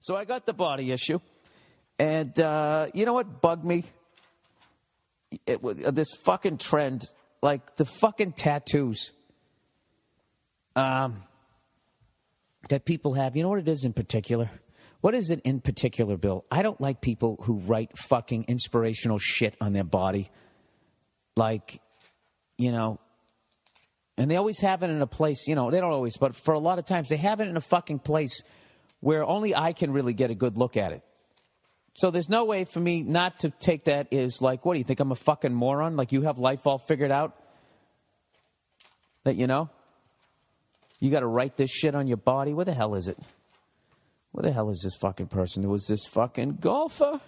So I got the body issue. And you know what bugged me? This fucking trend, like the fucking tattoos that people have. You know what it is in particular? What is it in particular, Bill? I don't like people who write fucking inspirational shit on their body. Like, you know, and they always have it in a place, you know, they don't always, but for a lot of times they have it in a fucking place where only I can really get a good look at it. So there's no way for me not to take that as like, what do you think, I'm a fucking moron? Like you have life all figured out? That, you know, you got to write this shit on your body? Where the hell is it? Where the hell is this fucking person? It was this fucking golfer.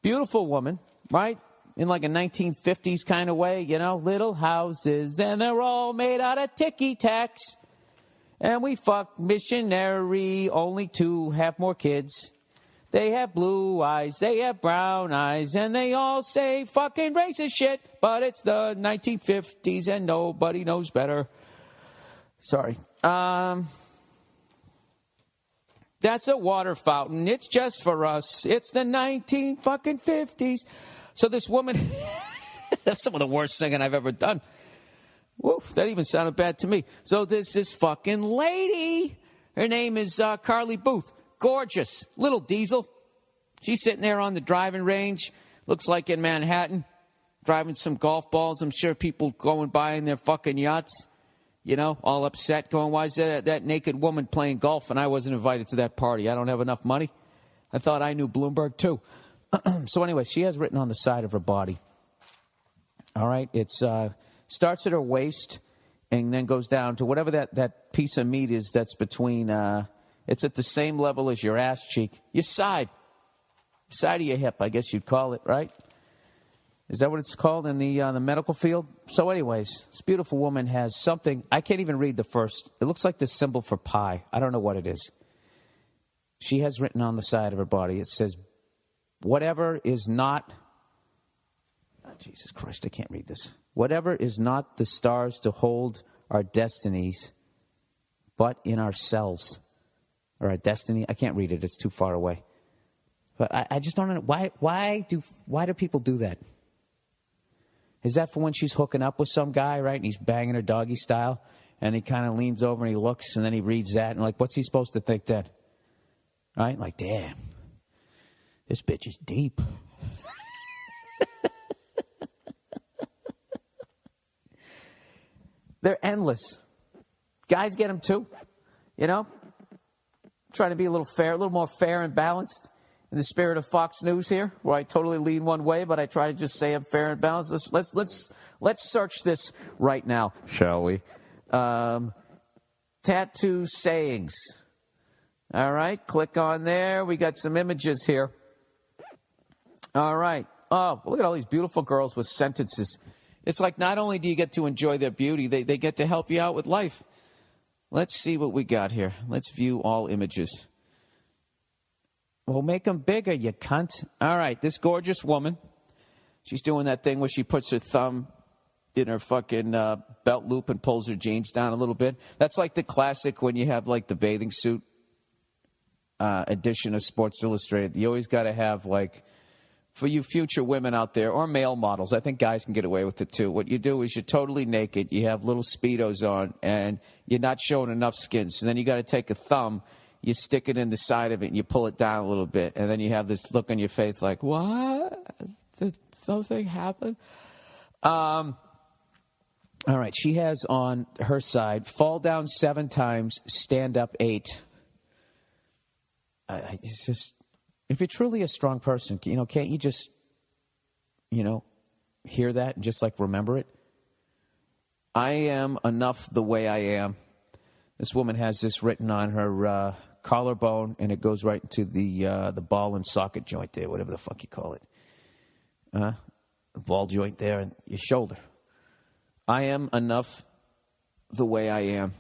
Beautiful woman, right? In like a 1950s kind of way, you know, little houses, and they're all made out of ticky-tacks. And we fuck missionary, only to have more kids. They have blue eyes, they have brown eyes, and they all say fucking racist shit, but it's the 1950s and nobody knows better. Sorry. That's a water fountain. It's just for us. It's the 1950s. So this woman, that's some of the worst singing I've ever done. Woof, that even sounded bad to me. So there's this fucking lady. Her name is Carly Booth. Gorgeous. Little diesel. She's sitting there on the driving range. Looks like in Manhattan. Driving some golf balls. I'm sure people going by in their fucking yachts. You know, all upset, going, why is that naked woman playing golf and I wasn't invited to that party? I don't have enough money. I thought I knew Bloomberg, too. So anyway, she has written on the side of her body. All right, it starts at her waist and then goes down to whatever that piece of meat is that's between, it's at the same level as your ass cheek. Your side of your hip, I guess you'd call it, right? Is that what it's called in the medical field? So anyways, this beautiful woman has something. I can't even read the first. It looks like the symbol for pi. I don't know what it is. She has written on the side of her body. It says, whatever is not. Oh, Jesus Christ, I can't read this. Whatever is not the stars to hold our destinies, but in ourselves. Or our destiny. I can't read it. It's too far away. But I just don't know. Why do people do that? Is that for when she's hooking up with some guy, right? And he's banging her doggy style. And he kind of leans over and he looks and then he reads that. And like, what's he supposed to think then? Right? Like, damn. This bitch is deep. They're endless. Guys get them too. You know? Trying to be a little more fair and balanced. In the spirit of Fox News here, where I totally lean one way, but I try to just say I'm fair and balanced. Let's search this right now, shall we? Tattoo sayings. All right, click on there. We got some images here. All right. Oh, look at all these beautiful girls with sentences. It's like not only do you get to enjoy their beauty, they get to help you out with life. Let's see what we got here. Let's view all images. Well, make them bigger, you cunt. All right, this gorgeous woman, she's doing that thing where she puts her thumb in her fucking belt loop and pulls her jeans down a little bit. That's like the classic when you have like the bathing suit edition of Sports Illustrated. You always got to have like, for you future women out there, or male models, I think guys can get away with it too. What you do is you're totally naked, you have little Speedos on, and you're not showing enough skin. So then you got to take a thumb, you stick it in the side of it, and you pull it down a little bit. And then you have this look on your face like, what? Did something happen? All right, she has on her side, fall down 7 times, stand up 8. It's just, if you're truly a strong person, you know, can't you just, you know, hear that and just like remember it? I am enough the way I am. This woman has this written on her collarbone, and it goes right into the ball and socket joint there, whatever the fuck you call it. The ball joint there and your shoulder. I am enough the way I am.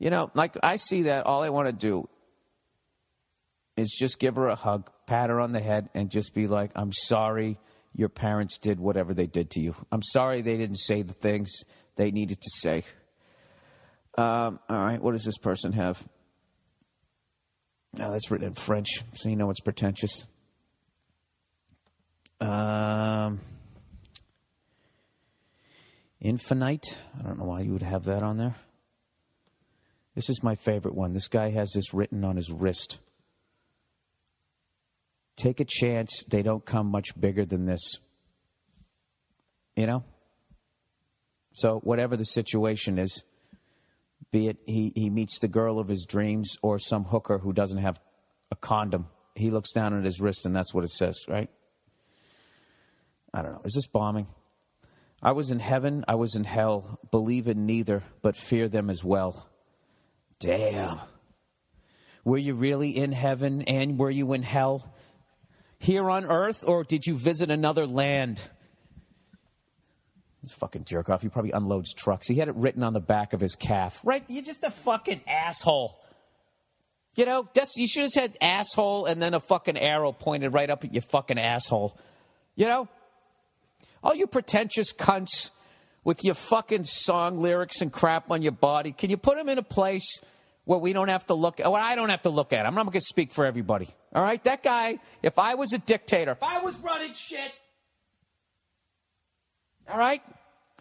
You know, like I see that, all I want to do is just give her a hug, pat her on the head, and just be like, I'm sorry your parents did whatever they did to you. I'm sorry they didn't say the things they needed to say. All right, what does this person have? Oh, that's written in French, so you know it's pretentious. Infinite. I don't know why you would have that on there. This is my favorite one. This guy has this written on his wrist. Take a chance. They don't come much bigger than this. You know? So whatever the situation is, be it he meets the girl of his dreams or some hooker who doesn't have a condom, he looks down at his wrist and that's what it says, right? I don't know. Is this bombing? I was in heaven, I was in hell. Believe in neither, but fear them as well. Damn. Were you really in heaven and were you in hell? Here on earth, or did you visit another land? This fucking jerk off. He probably unloads trucks. He had it written on the back of his calf. Right? You're just a fucking asshole. You know, you should have said asshole and then a fucking arrow pointed right up at your fucking asshole. You know? All you pretentious cunts with your fucking song lyrics and crap on your body, can you put them in a place where we don't have to look at, well, I don't have to look at. I'm not going to speak for everybody. All right? That guy, if I was a dictator, if I was running shit, all right?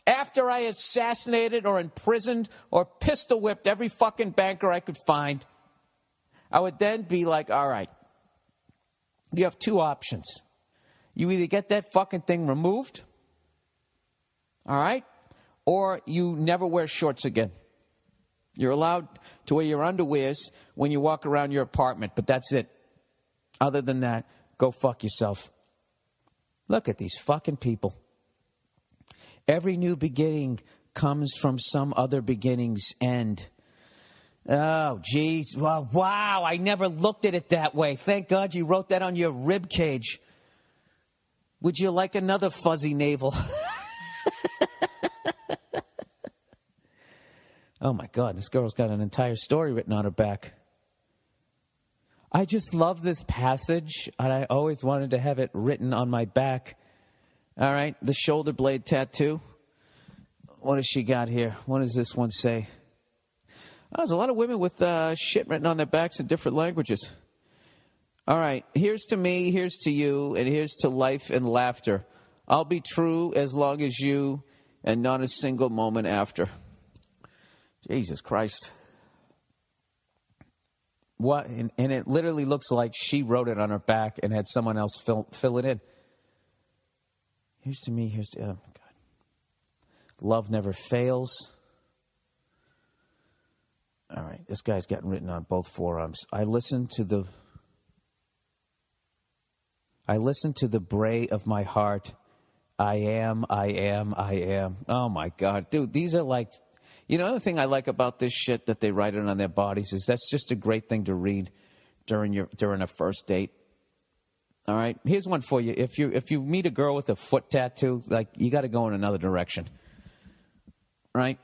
After I assassinated or imprisoned or pistol whipped every fucking banker I could find, I would then be like, all right, you have two options. You either get that fucking thing removed, all right, or you never wear shorts again. You're allowed to wear your underwears when you walk around your apartment, but that's it. Other than that, go fuck yourself. Look at these fucking people. Every new beginning comes from some other beginning's end. Oh, geez. Well, wow, I never looked at it that way. Thank God you wrote that on your rib cage. Would you like another fuzzy navel? Oh, my God, this girl's got an entire story written on her back. I just love this passage, and I always wanted to have it written on my back. All right, the shoulder blade tattoo. What has she got here? What does this one say? Oh, there's a lot of women with shit written on their backs in different languages. All right, here's to me, here's to you, and here's to life and laughter. I'll be true as long as you, and not a single moment after. Jesus Christ. What? And it literally looks like she wrote it on her back and had someone else fill it in. Here's to me, here's to... Oh, God. Love never fails. All right, this guy's gotten written on both forearms. I listen to the bray of my heart. I am. Oh, my God. Dude, these are like... You know, the thing I like about this shit that they write it on their bodies is that's just a great thing to read during a first date. All right? Here's one for you. If you meet a girl with a foot tattoo, like, you got to go in another direction. Right?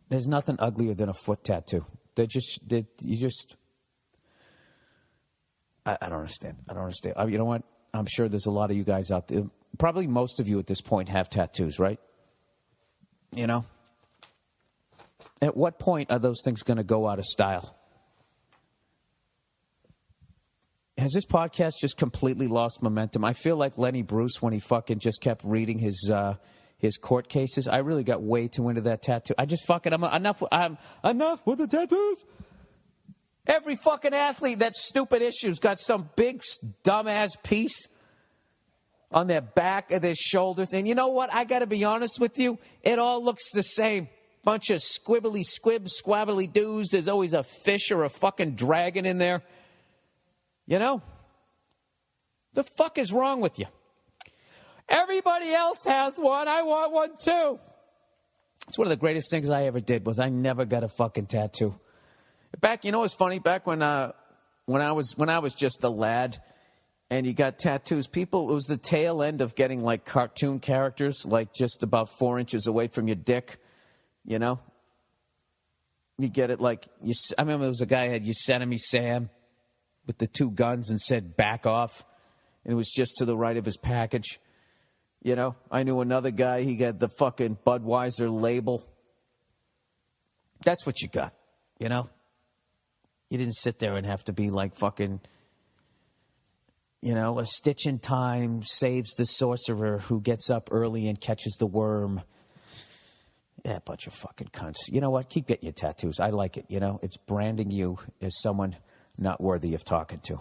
There's nothing uglier than a foot tattoo. I don't understand. You know what? I'm sure there's a lot of you guys out there. Probably most of you at this point have tattoos, right? You know? At what point are those things going to go out of style? Has this podcast just completely lost momentum? I feel like Lenny Bruce when he fucking just kept reading his court cases. I really got way too into that tattoo. I'm enough with the tattoos. Every fucking athlete that stupid issue's got some big dumbass piece on their back of their shoulders. And you know what? I got to be honest with you. It all looks the same. Bunch of squibbly squabbly doos. There's always a fish or a fucking dragon in there. You know? The fuck is wrong with you? Everybody else has one. I want one too. It's one of the greatest things I ever did was I never got a fucking tattoo. You know what's funny? Back when I was just a lad, and you got tattoos. It was the tail end of getting like cartoon characters, like just about 4 inches away from your dick, you know? You get it like, I remember there was a guy who had Yosemite Sam with the 2 guns and said, back off. And it was just to the right of his package. You know, I knew another guy, he got the fucking Budweiser label. That's what you got, you know? You didn't sit there and have to be like fucking, a stitch in time saves the sorcerer who gets up early and catches the worm. Yeah, bunch of fucking cunts. You know what? Keep getting your tattoos. I like it, It's branding you as someone not worthy of talking to.